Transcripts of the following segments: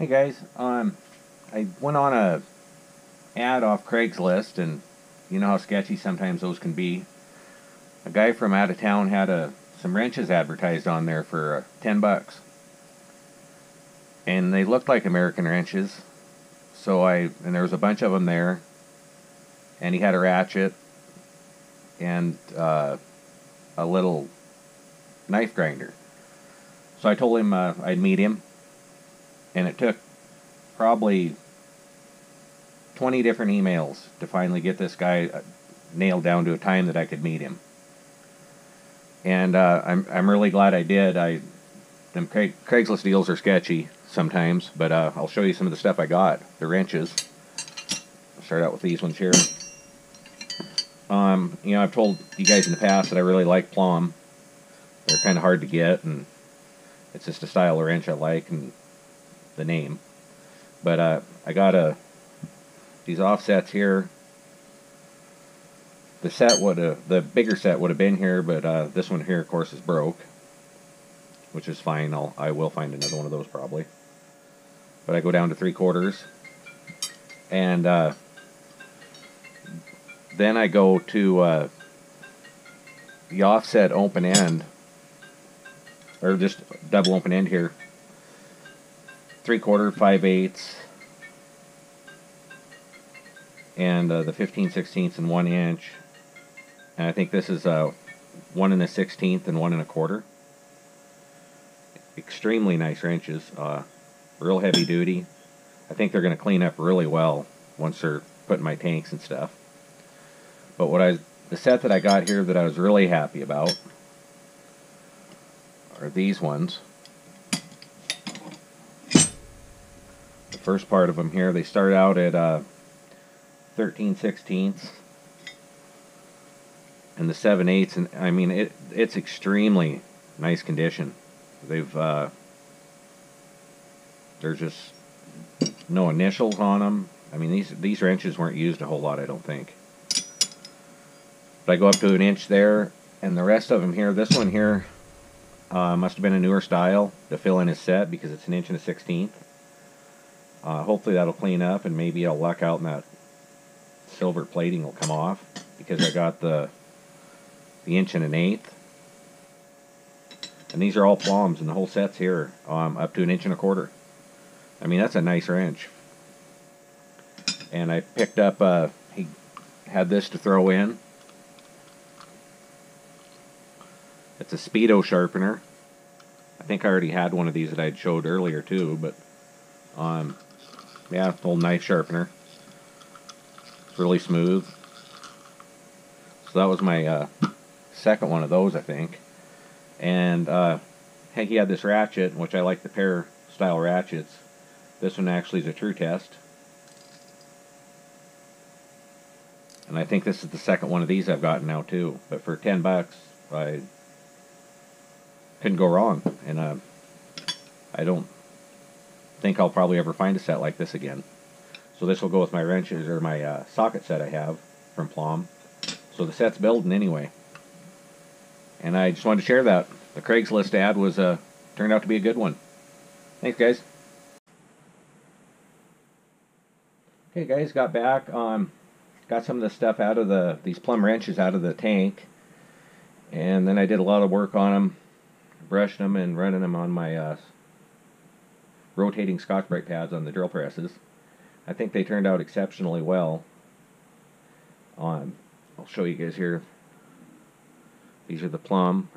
guys, I went on a ad off Craigslist, and you know how sketchy sometimes those can be. A guy from out of town had some wrenches advertised on there for $10, and they looked like American wrenches. And there was a bunch of them there, and he had a ratchet and a little knife grinder. So I told him I'd meet him, and it took probably 20 different emails to finally get this guy nailed down to a time that I could meet him. And I'm really glad I did. Them Craigslist deals are sketchy sometimes, but I'll show you some of the stuff I got. The wrenches. I'll start out with these ones here. You know, I've told you guys in the past that I really like Plomb. They're kind of hard to get, and it's just a style of wrench I like, and the name. But I got these offsets here. The bigger set would have been here, but this one here, of course, is broke, which is fine. I will find another one of those probably. But I go down to 3/4, and then I go to the offset open end, or just double open end here. 3/4, 5/8, and the 15/16 and 1 inch. And I think this is 1 1/16 and 1 1/4. Extremely nice wrenches. Real heavy duty. I think they're going to clean up really well once they're put in my tanks and stuff. But the set that I got here that I was really happy about are these ones. The first part of them here, they start out at 13/16 and the 7/8, and I mean it's extremely nice condition. There's just no initials on them. I mean these wrenches weren't used a whole lot, I don't think. But I go up to 1 inch there, and the rest of them here, this one here must have been a newer style to fill in his set because it's 1 1/16. Hopefully that'll clean up, and maybe I'll luck out and that silver plating will come off, because I got the 1 1/8. And these are all Plombs, and the whole set's here up to 1 1/4. I mean, that's a nice wrench. And I picked up, he had this to throw in. It's a Speedo sharpener. I think I already had one of these that I'd showed earlier too, but yeah, old knife sharpener. It's really smooth. So that was my second one of those, I think. And he had this ratchet, which I like the pair style ratchets. This one actually is a true test. And I think this is the second one of these I've gotten now too. But for $10, I couldn't go wrong. And I don't think I'll probably ever find a set like this again. So this will go with my wrenches, or my socket set I have from Plomb. So the set's building anyway. And I just wanted to share that. The Craigslist ad was turned out to be a good one. Thanks, guys. Okay, guys, got back. Got some of the stuff out of these plumb wrenches out of the tank, and then I did a lot of work on them, brushing them and running them on my rotating Scotch-Brite pads on the drill presses. I think they turned out exceptionally well. I'll show you guys here. These are the Plomb.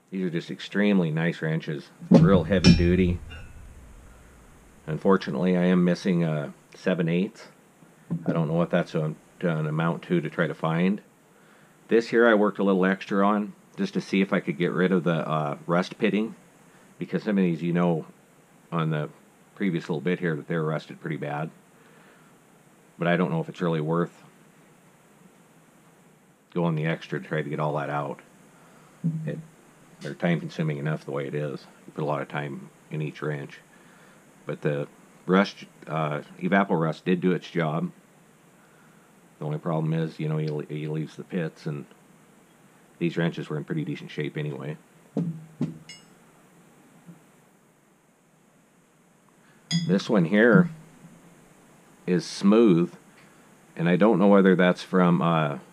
These are just extremely nice wrenches, real heavy duty. Unfortunately, I am missing a 7/8. I don't know what that's an amount to try to find. This here I worked a little extra on, just to see if I could get rid of the rust pitting, because some of these, you know, on the previous little bit here, that they're rusted pretty bad. But I don't know if it's really worth going the extra to try to get all that out. They're time consuming enough the way it is. You put a lot of time in each wrench. But the rust, EVAPO rust did do its job. The only problem is, you know, he leaves the pits, and these wrenches were in pretty decent shape anyway. This one here is smooth, and I don't know whether that's from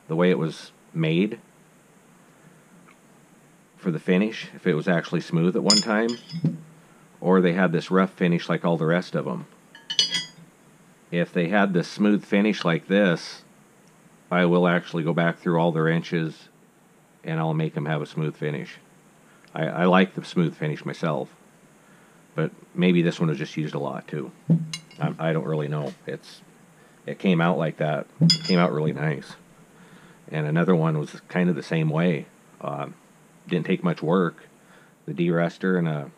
the way it was made for the finish, if it was actually smooth at one time, or they had this rough finish like all the rest of them. If they had this smooth finish like this, I will actually go back through all the wrenches and I'll make them have a smooth finish. I like the smooth finish myself, but maybe this one was just used a lot too. I don't really know. It came out like that. It came out really nice. And another one was kind of the same way. Didn't take much work. The de-ruster and has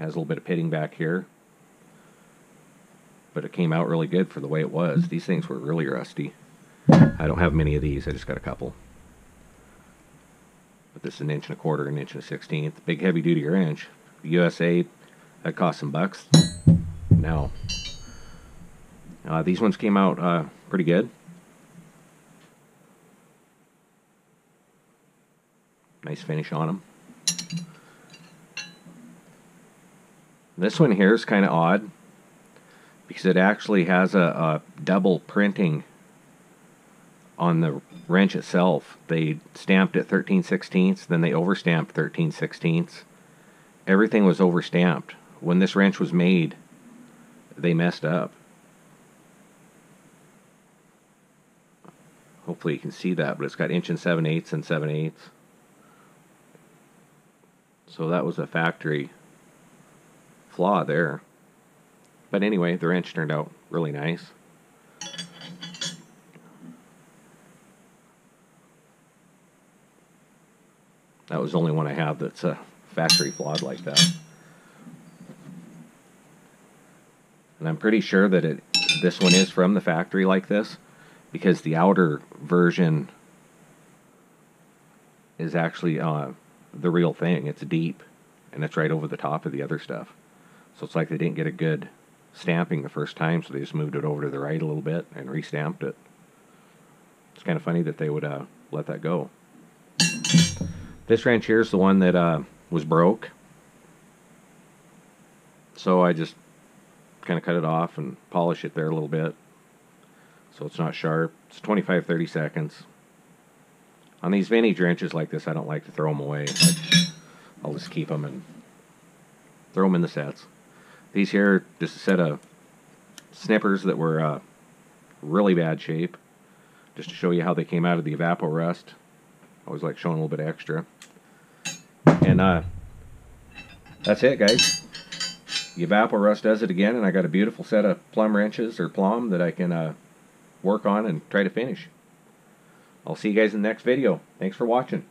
a little bit of pitting back here, but it came out really good for the way it was. These things were really rusty. I don't have many of these. I just got a couple. But this is 1 1/4 inch, 1 1/16. Big heavy duty wrench. USA, that cost some bucks. Now, these ones came out pretty good. Nice finish on them. This one here is kind of odd because it actually has a double printing on the wrench itself. They stamped it 13/16, then they overstamped 13/16. Everything was overstamped. When this wrench was made, they messed up. Hopefully you can see that, but it's got 1 7/8 and 7/8. So that was a factory flaw there. But anyway, the wrench turned out really nice. That was the only one I have that's factory flawed like that. And I'm pretty sure that this one is from the factory like this, because the outer version is actually the real thing. It's deep, and it's right over the top of the other stuff. So it's like they didn't get a good stamping the first time, so they just moved it over to the right a little bit and re-stamped it. It's kind of funny that they would let that go. This wrench here is the one that was broke. So I just kind of cut it off and polish it there a little bit so it's not sharp. It's 25-30 seconds. On these vintage wrenches like this, I don't like to throw them away. I'll just keep them and throw them in the sets. These here are just a set of snippers that were really bad shape, just to show you how they came out of the EVAPO rust. I always like showing a little bit extra. And that's it, guys. EVAPO rust does it again, and I got a beautiful set of plumb wrenches or Plomb that I can work on and try to finish. I'll see you guys in the next video. Thanks for watching.